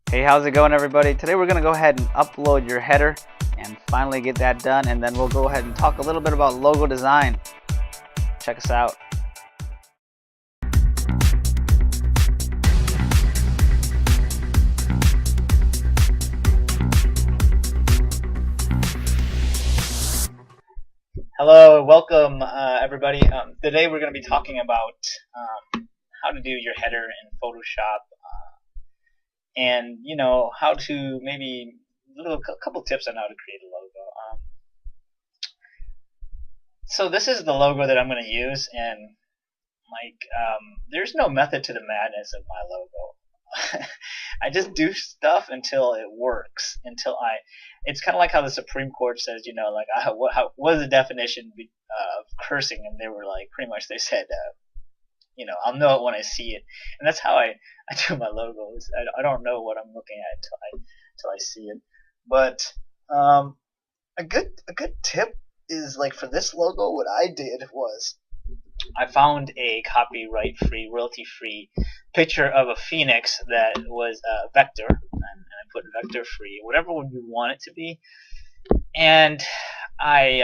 Hey, how's it going, everybody? Today we're going to go ahead and upload your header and finally get that done, and then we'll go ahead and talk a little bit about logo design. Check us out. Hello, welcome everybody. Today we're going to be talking about how to do your header in Photoshop, and how to maybe a couple tips on how to create a logo. So this is the logo that I'm going to use, and there's no method to the madness of my logo. I just do stuff until it works. It's kind of like how the Supreme Court says, what is the definition of cursing? And they were like, pretty much they said, I'll know it when I see it. And that's how I do my logos. I don't know what I'm looking at until I see it. But a good tip is, like, for this logo, what I did was I found a copyright-free, royalty-free picture of a phoenix that was vector, and I put vector-free, whatever you want it to be. And I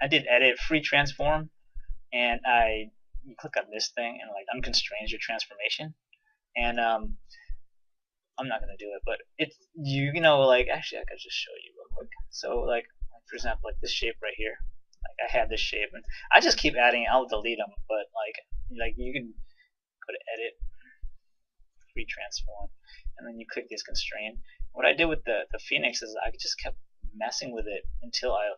did edit free transform, and you click on this thing and like unconstrains your transformation. And I'm not gonna do it, but it's actually I could just show you real quick. So like for example, like this shape right here. Like I had this shape, and I just keep adding. I'll delete them, but like you can go to edit, free transform, and then you click this constrain. What I did with the phoenix is I just kept messing with it until I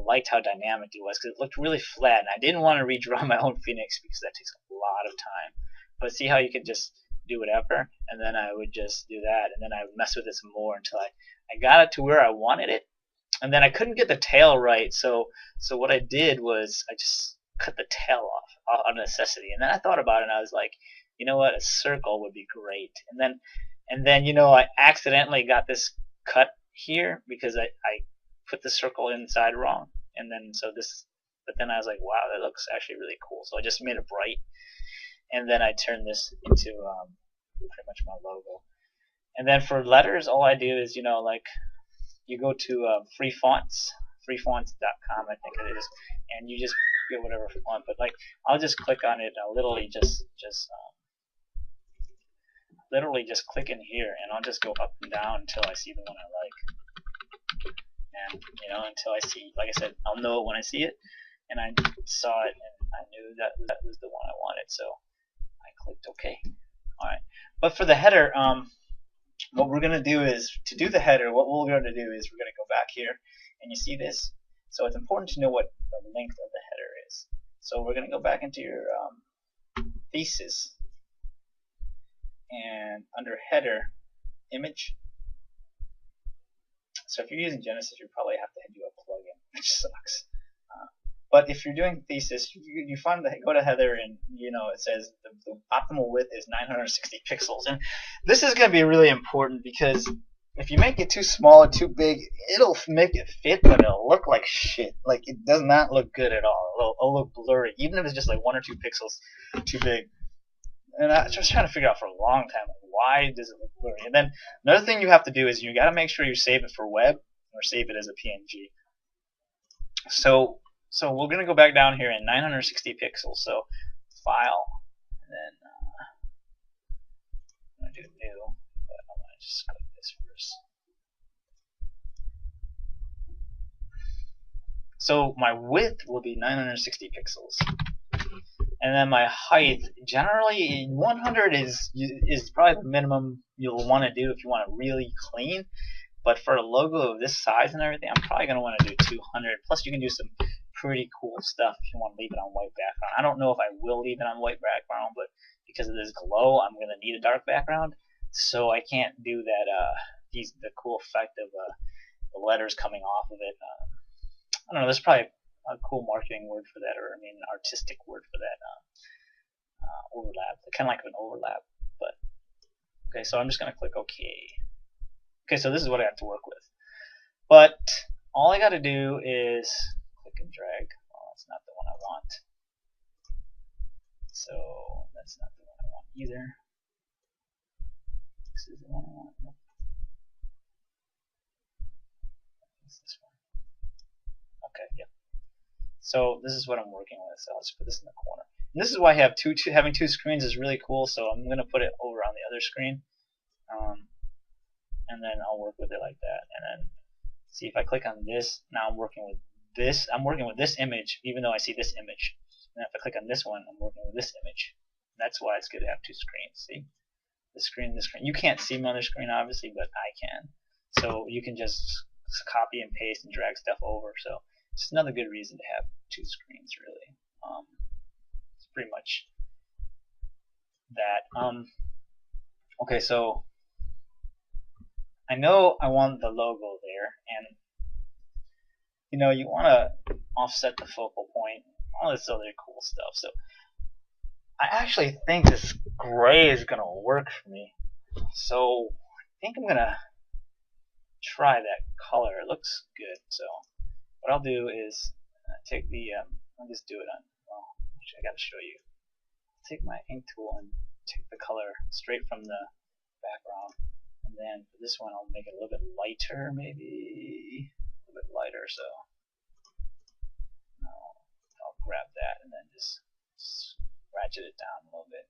liked how dynamic it was, because it looked really flat, and I didn't want to redraw my own phoenix because that takes a lot of time. But see how you can just do whatever, and then I would just do that, and then I would mess with it some more until I got it to where I wanted it. And then I couldn't get the tail right, so what I did was I just cut the tail off on necessity. And then I thought about it, and I was like, you know what, a circle would be great. And then I accidentally got this cut here because I put the circle inside wrong. And then but then I was like, wow, that looks actually really cool. So I just made it bright, and then I turned this into pretty much my logo. And then for letters, all I do is you go to freefonts.com, I think it is, and you just get whatever font. But like, I'll just click on it. I'll literally just click in here, and I'll just go up and down until I see the one I like. And until I see, like I said, I'll know it when I see it. And I saw it, and I knew that was the one I wanted. So I clicked OK. All right. But for the header, what we're going to do is, to do the header, what we're going to do is we're going to go back here, and you see this? So it's important to know what the length of the header is. So we're going to go back into your thesis, and under header, image. So if you're using Genesis, you probably have to do a plugin, which sucks. But if you're doing thesis, you find that go to header, and it says the optimal width is 960 pixels. And this is going to be really important, because if you make it too small or too big, it'll make it fit, but it'll look like shit. Like, it does not look good at all. It'll look blurry, even if it's just like 1 or 2 pixels too big. And I was just trying to figure out for a long time, like, why does it look blurry? And then another thing you have to do is you got to make sure you save it for web, or save it as a PNG. So we're going to go back down here in 960 pixels. So file, and then I'm going to do new, but I'm going to just click this first. So my width will be 960 pixels. And then my height, generally 100 is probably the minimum you'll want to do if you want it really clean. But for a logo of this size and everything, I'm probably going to want to do 200. Plus, you can do some pretty cool stuff if you want to leave it on white background. I don't know if I will leave it on white background, but because of this glow, I'm going to need a dark background. So I can't do that. The cool effect of the letters coming off of it. I don't know. There's probably a cool marketing word for that, or an artistic word for that. Overlap, kind of like an overlap. But okay, so I'm just going to click OK. Okay, so this is what I have to work with. But all I got to do is click and drag. Oh, that's not the one I want. So that's not the one I want either. This is the one I want. Nope. It's this one. Okay, yep. So this is what I'm working with. So I'll just put this in the corner. And this is why I have having two screens is really cool. So I'm gonna put it over on the other screen, and then I'll work with it like that. And then see if I click on this. Now I'm working with this. I'm working with this image, even though I see this image. And if I click on this one, I'm working with this image. That's why it's good to have two screens. See, this screen, this screen. You can't see my other screen obviously, but I can. So you can just copy and paste and drag stuff over. So it's another good reason to have two screens, really. It's pretty much that. Okay, so I know I want the logo there, and you know you want to offset the focal point, all this other cool stuff. So I actually think this gray is gonna work for me. So I think I'm gonna try that color. It looks good. So what I'll do is take the I'll just do it on. Well, actually, I gotta show you. Take my ink tool and take the color straight from the background, and then for this one I'll make it a little bit lighter, maybe a little bit lighter. So I'll grab that and then just ratchet it down a little bit,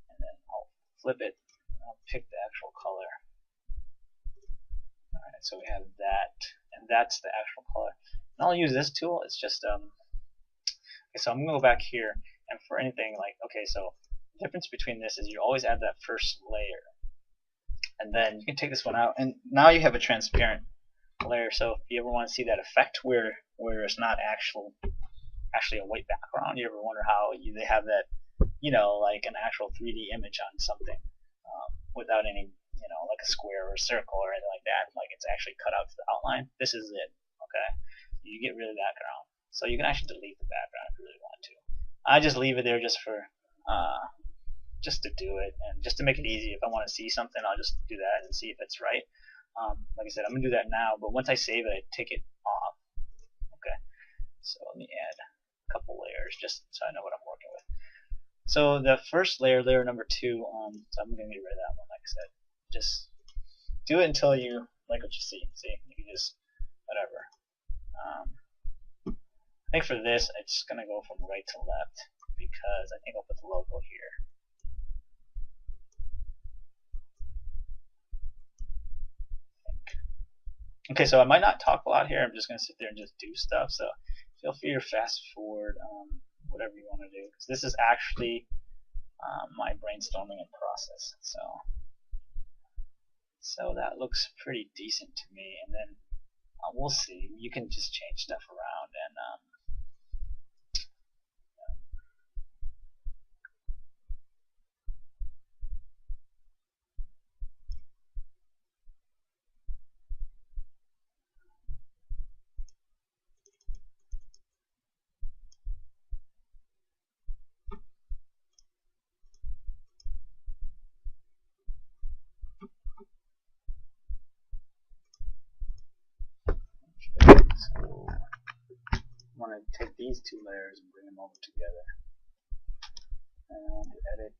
and then I'll flip it and I'll pick the actual color. Alright, so we have that, and that's the actual color. And I'll use this tool. It's just okay, so I'm gonna go back here, and for anything like, okay, so the difference between this is you always add that first layer, and then you can take this one out, and now you have a transparent layer. So if you ever want to see that effect where it's not actually a white background, you ever wonder how they have that, you know, like an actual 3D image on something without any, you know, like a square or a circle or anything like that, like it's actually cut out to the outline. This is it. Okay, you get rid of the background, so you can actually delete the background if you really want to. I just leave it there just for just to do it, and just to make it easy. If I want to see something, I'll just do that and see if it's right. Like I said, I'm gonna do that now, but once I save it, I take it off. Okay, so let me add a couple layers just so I know what I'm working with. So the first layer, layer number 2, so I'm gonna get rid of that one. Like I said, just do it until you like what you see. See, you can just whatever. I think for this, it's just gonna go from right to left because I think I'll put the logo here. Okay, so I might not talk a lot here. I'm just going to sit there and just do stuff. So feel free to fast forward whatever you want to do. Because this is actually my brainstorming and process. So that looks pretty decent to me. And then we'll see. You can just change stuff around and so I want to take these two layers and bring them over together. And edit,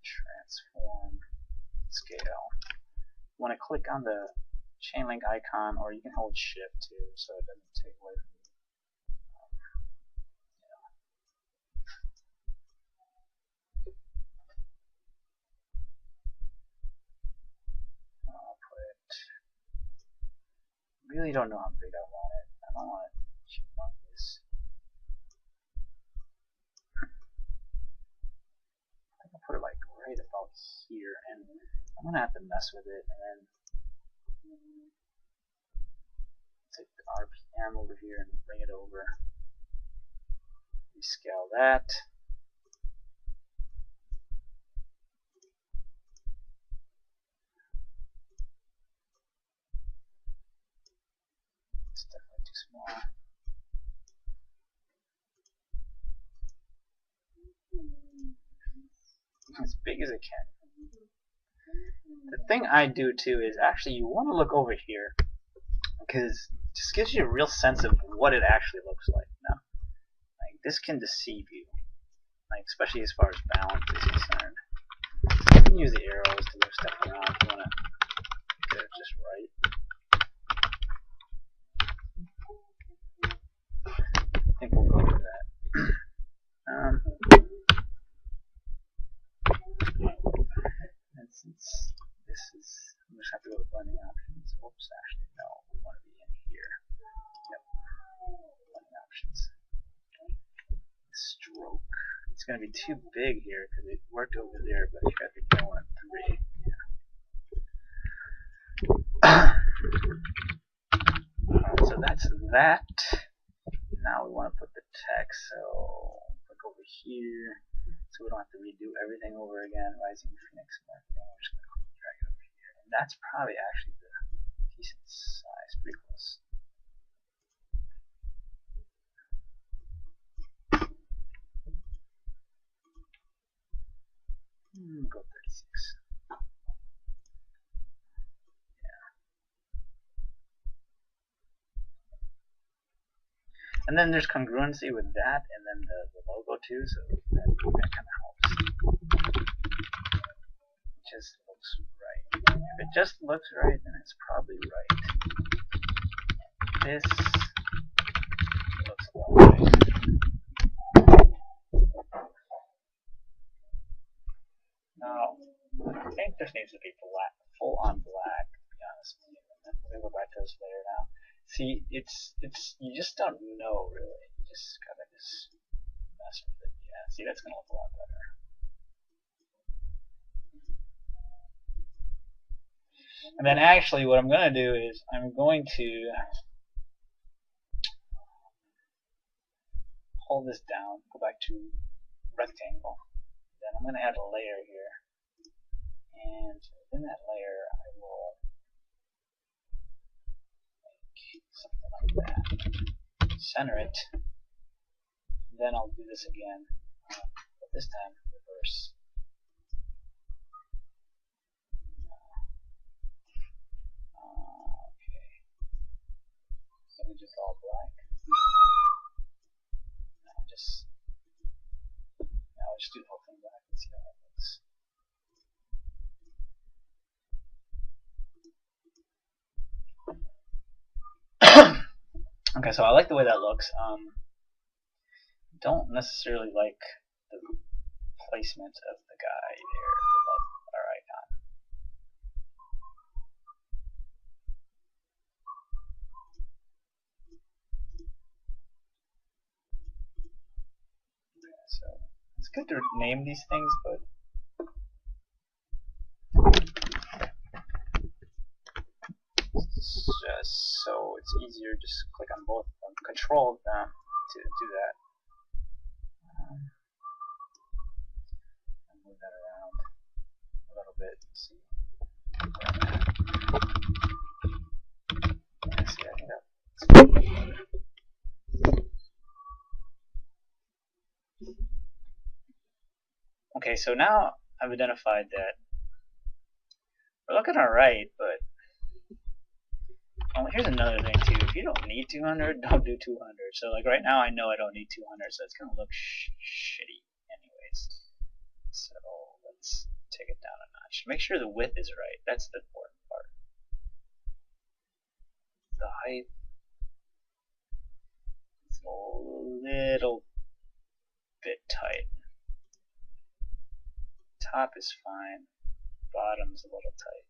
transform, scale. You want to click on the chain link icon, or you can hold shift too, so it doesn't take away from you. I'll put, really don't know how big I want it. I don't want it humongous. I think I'll put it like right about here, and I'm gonna have to mess with it, and then take the RPM over here and bring it over. Rescale that. It's definitely too small. As big as it can. The thing I do too is actually you want to look over here, because it just gives you a real sense of what it actually looks like. Now, like this can deceive you, like especially as far as balance is concerned. You can use the arrows to move stuff around if you want to get it just right. I think we'll go for that. And since this is, I'm just have to go to blending options. Oops, actually no, we want to be in here. Yep, blending options. Stroke. It's going to be too big here because it worked over there, but you got to go on 3. Yeah. So that's that. Now we want to put the text. So click over here, so we don't have to redo everything over again. Rising Phoenix marketing. We're just going to drag it over here, and that's probably actually the decent size, pretty close. Go 36. And then there's congruency with that and then the logo too, so that kind of helps. It just looks right. If it just looks right, then it's probably right. This looks about right. Now, I think this needs to be black, full on black, to be honest with you. And then we're going to go back to this layer now. See, it's you just don't know really. You just gotta just mess with it. Yeah, see, that's gonna look a lot better. And then actually, what I'm gonna do is I'm going to hold this down, go back to rectangle. Then I'm gonna add a layer here, and within that layer, I will something like that. Center it. Then I'll do this again, but this time reverse. Okay. Image is all black. Now I'll just do the whole thing back and see how that looks. Okay, so I like the way that looks. Don't necessarily like the placement of the guy there, our icon. Okay, so it's good to name these things, but just so it's easier, just click on both of them, control them to do that. And move that around a little bit. See. Yeah, see, I think that's okay, so now I've identified that we're looking alright, but here's another thing too. If you don't need 200, don't do 200. So like right now I know I don't need 200, so it's going to look shitty anyways. So let's take it down a notch. Make sure the width is right. That's the important part. The height is a little bit tight. Top is fine. Bottom's a little tight.